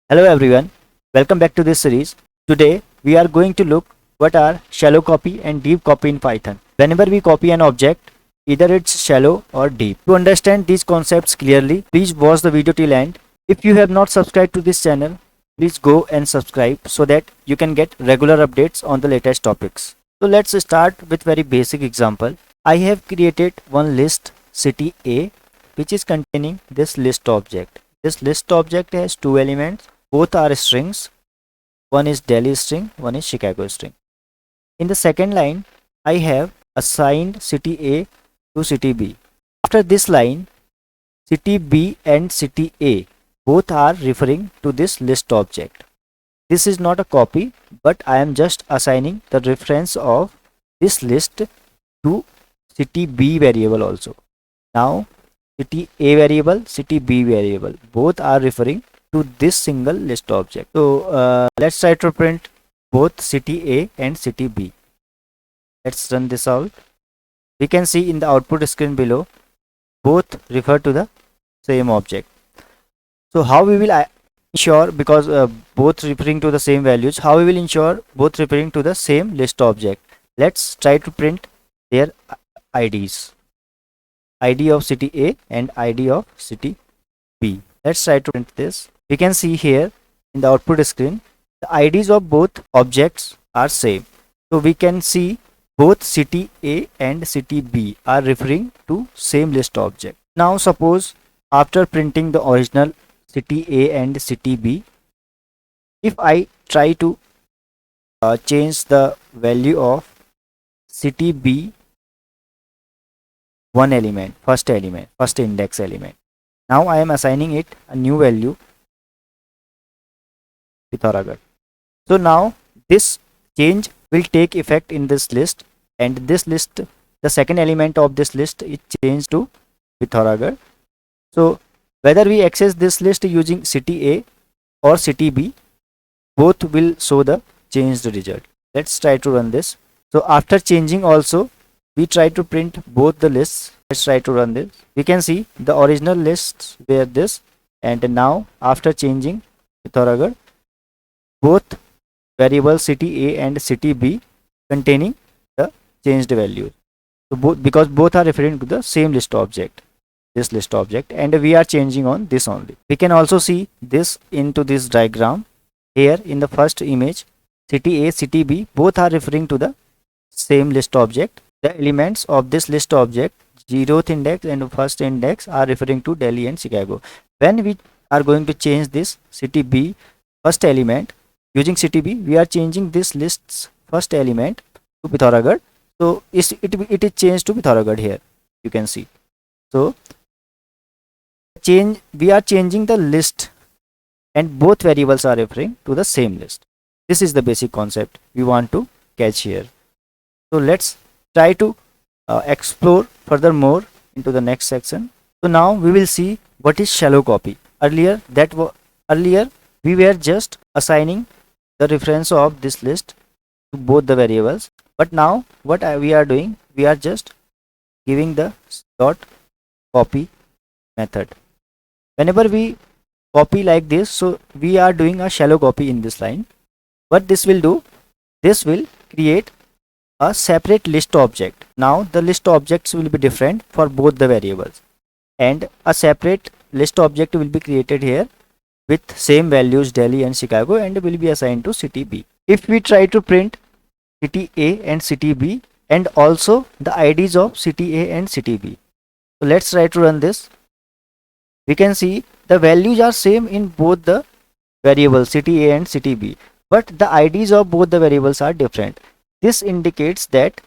Hello everyone, welcome back to this series. Today we are going to look what are shallow copy and deep copy in Python. Whenever we copy an object, either it's shallow or deep. To understand these concepts clearly, please watch the video till end. If you have not subscribed to this channel, please go and subscribe so that you can get regular updates on the latest topics. So let's start with very basic example. I have created one list city A which is containing this list object. This list object has two elements. Both are strings. One is Delhi string, one is Chicago string. In the second line, I have assigned city A to city B. After this line, city B and city A both are referring to this list object. This is not a copy, but I am just assigning the reference of this list to city B variable also. Now, city A variable, city B variable, both are referring to this single list object. So let's try to print both city A and city B. Let's run this out. We can see in the output screen below, both refer to the same object. So how we will ensure, because both referring to the same values, how we will ensure both referring to the same list object? Let's try to print their IDs. ID of city A and ID of city B. Let's try to print this. We can see here in the output screen, the IDs of both objects are same. So we can see both city A and city B are referring to same list object. Now suppose after printing the original city A and city B, if I try to change the value of city B one element, first index element. Now I am assigning it a new value, Pithoragarh. So now this change will take effect in this list, and this list, the second element of this list is changed to Pithoragarh. So whether we access this list using city A or city B, both will show the changed result. Let's try to run this. So after changing also, we try to print both the lists. Let's try to run this. We can see the original lists were this, and now after changing Pithoragarh, both variables city A and city B containing the changed value. So because both are referring to the same list object, this list object, and we are changing on this only. We can also see this into this diagram. Here in the first image, city A, city B both are referring to the same list object. The elements of this list object, 0th index and first index, are referring to Delhi and Chicago. When we are going to change this city B first element using city B, we are changing this list's first element to Pithoragarh. So it is changed to Pithoragarh here. You can see. So we are changing the list, and both variables are referring to the same list. This is the basic concept we want to catch here. So let's try to explore furthermore into the next section. So now we will see what is shallow copy. Earlier we were just assigning the reference of this list to both the variables, but now what we are doing, we are just giving the dot copy method. Whenever we copy like this, so we are doing a shallow copy in this line. What this will do, this will create a separate list object. Now the list objects will be different for both the variables, and a separate list object will be created here with same values Delhi and Chicago, and will be assigned to city B. If we try to print city A and city B and also the IDs of city A and city B, so let's try to run this. We can see the values are same in both the variables city A and city B, but the IDs of both the variables are different. This indicates that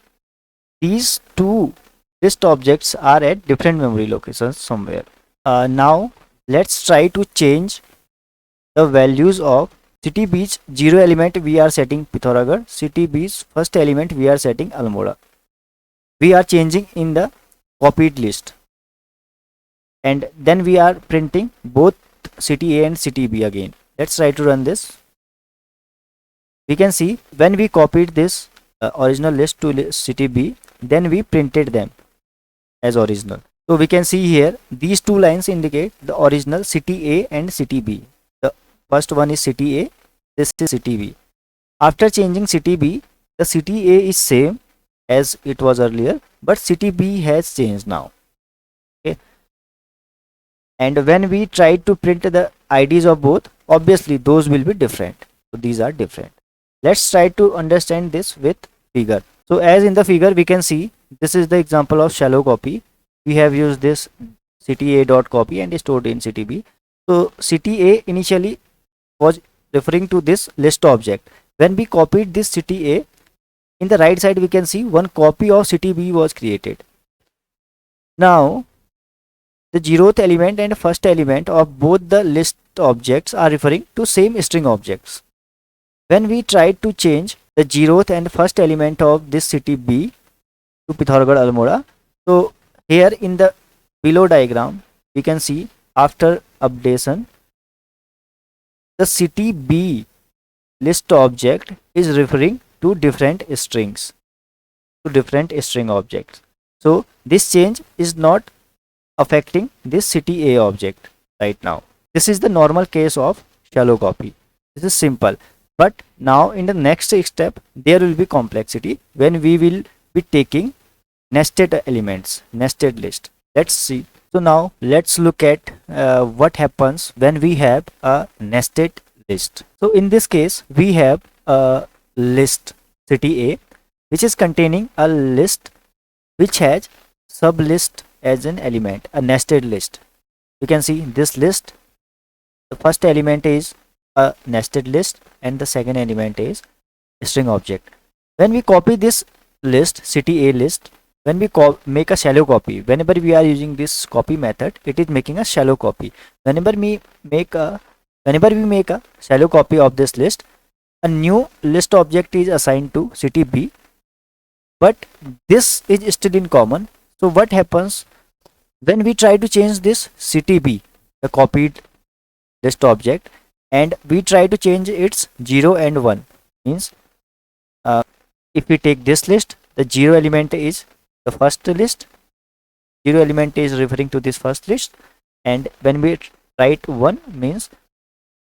these two list objects are at different memory locations somewhere. Now let's try to change the values of city B's 0 element. We are setting Pithoragarh. City B's first element we are setting Almora. We are changing in the copied list, and then we are printing both city A and city B again. Let's try to run this. We can see when we copied this original list to city B, then we printed them as original. So we can see here these two lines indicate the original city A and city B. first one is city A, this is city B. After changing city B, the city A is same as it was earlier, but city B has changed now. Okay. And when we try to print the IDs of both, obviously those will be different. So these are different. Let's try to understand this with figure. So as in the figure we can see, this is the example of shallow copy. We have used this city A dot copy and stored in city B. So city A initially was referring to this list object. When we copied this city A, in the right side we can see one copy of city B was created. Now the zeroth element and first element of both the list objects are referring to same string objects. When we try to change the zeroth and first element of this city B to Pithoragarh Almora, so here in the below diagram we can see after updation the city B list object is referring to different strings, to different string objects. So this change is not affecting this city A object right now. This is the normal case of shallow copy. This is simple. But now in the next step there will be complexity when we will be taking nested elements, nested list. Let's see. So now let's look at what happens when we have a nested list. So in this case we have a list city A which is containing a list which has sub list as an element, a nested list. You can see this list, the first element is a nested list and the second element is a string object. When we copy this list, city A list, when we make a shallow copy, whenever we are using this copy method, it is making a shallow copy. Whenever we make a shallow copy of this list, a new list object is assigned to city B, but this is still in common. So what happens when we try to change this city B, the copied list object, and we try to change its 0 and 1, means if we take this list, the 0 element is the first list, 0 element is referring to this first list, and when we write 1 means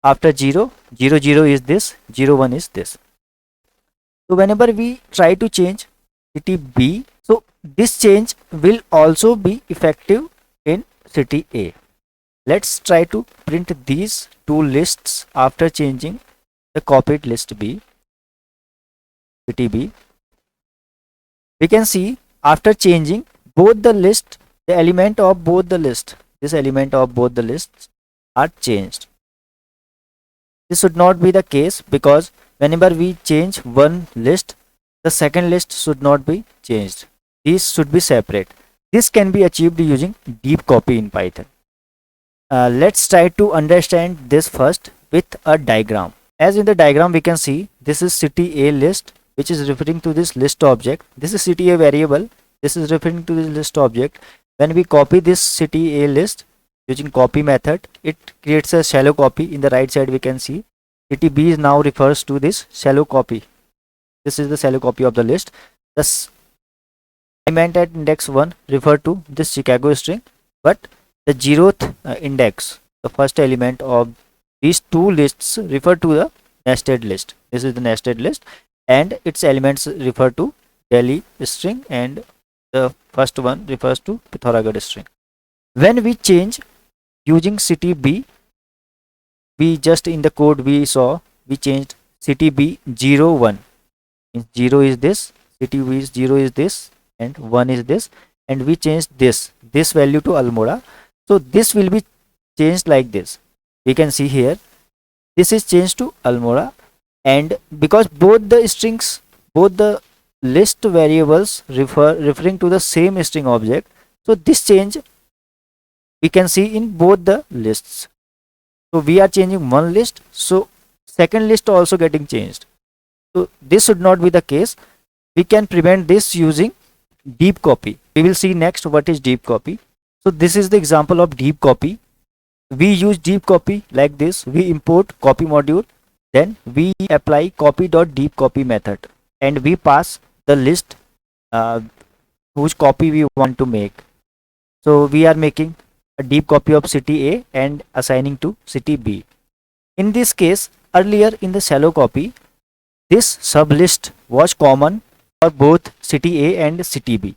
after 0, 0 0 is this, 0 1 is this. So whenever we try to change city B, so this change will also be effective in city A. Let's try to print these two lists after changing the copied list B, city B. We can see after changing both the list, the element of both the list, this element of both the lists are changed. This should not be the case because whenever we change one list, the second list should not be changed. These should be separate. This can be achieved using deep copy in Python. Let's try to understand this first with a diagram. As in the diagram we can see this is city A list which is referring to this list object. This is city A variable. This is referring to this list object. When we copy this city A list using copy method, it creates a shallow copy. In the right side we can see city B is now refers to this shallow copy. This is the shallow copy of the list. This element at index 1 refer to this Chicago string, but the 0th index, the first element of these two lists refer to the nested list. This is the nested list and its elements refer to Delhi string and the first one refers to Pithoragarh string. When we change using city B, we just in the code we saw we changed city B 0 1. 0 is this, city B is 0 is this and 1 is this, and we changed this value to Almora. So this will be changed like this. We can see here this is changed to Almora, and because both the strings, both the list variables referring to the same string object, so this change we can see in both the lists. So we are changing one list, so second list also getting changed. So this should not be the case. We can prevent this using deep copy. We will see next what is deep copy. So this is the example of deep copy. We use deep copy like this. We import copy module, then we apply copy.deepcopy method and we pass the list whose copy we want to make. So we are making a deep copy of city A and assigning to city B. In this case, earlier in the shallow copy, this sublist was common for both city A and city B.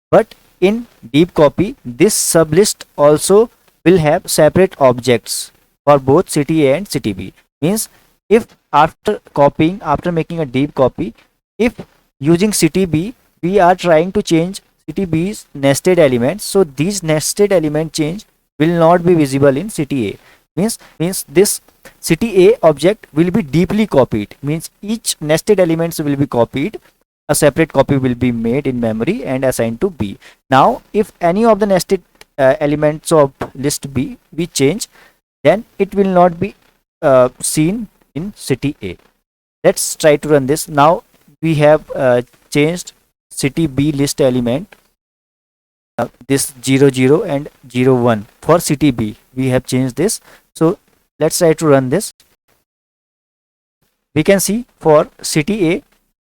But in deep copy, this sublist also will have separate objects for both city A and city B. Means if after copying, after making a deep copy, if using city B, we are trying to change city B's nested elements, so these nested element change will not be visible in city A. Means this city A object will be deeply copied. Means each nested elements will be copied. A separate copy will be made in memory and assigned to B. Now, if any of the nested elements of list B we change, then it will not be seen in city A. Let's try to run this. Now we have changed city B list element, this 0 0 and 0 1 for city B. We have changed this. So let's try to run this. We can see for city A,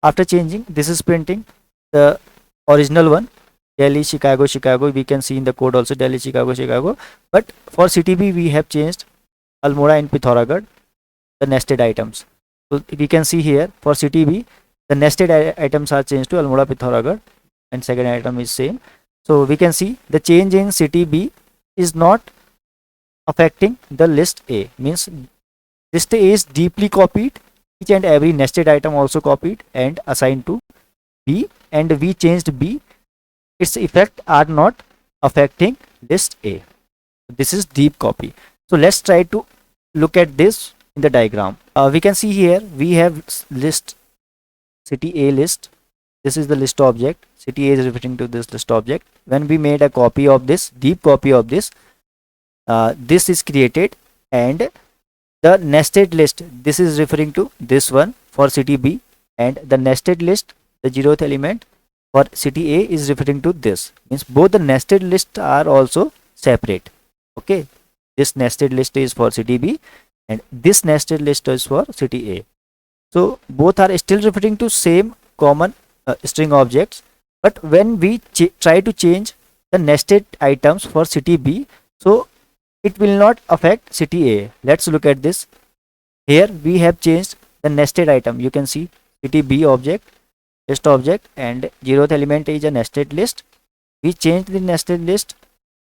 after changing, this is printing the original one, Delhi, Chicago, Chicago. We can see in the code also Delhi, Chicago, Chicago. But for city B, we have changed Almora and Pithoragarh, the nested items. So we can see here for city B, the nested items are changed to Almora, Pithoragarh, and second item is same. So we can see the change in city B is not affecting the list A. Means list A is deeply copied, each and every nested item also copied and assigned to B, and we changed B. Its effect are not affecting list A. This is deep copy. So let's try to look at this in the diagram. We can see here we have list city A list. This is the list object. City A is referring to this list object. When we made a copy of this, deep copy of this, this is created, and the nested list, this is referring to this one for city B, and the nested list, the 0th element for city A is referring to this. Means both the nested lists are also separate. Okay, this nested list is for city B and this nested list is for city A. So both are still referring to same common string objects, but when we try to change the nested items for city B, so it will not affect city A. Let's look at this. Here we have changed the nested item. You can see city B object, list object, and 0th element is a nested list. We changed the nested list,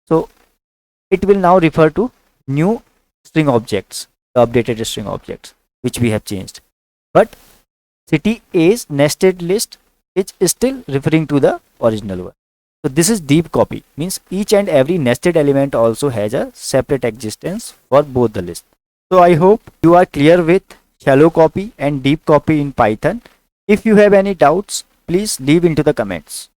so it will now refer to new string objects, the updated string objects which we have changed. But city A's nested list is still referring to the original one. So this is deep copy. Means each and every nested element also has a separate existence for both the lists. So I hope you are clear with shallow copy and deep copy in Python. If you have any doubts, please leave into the comments.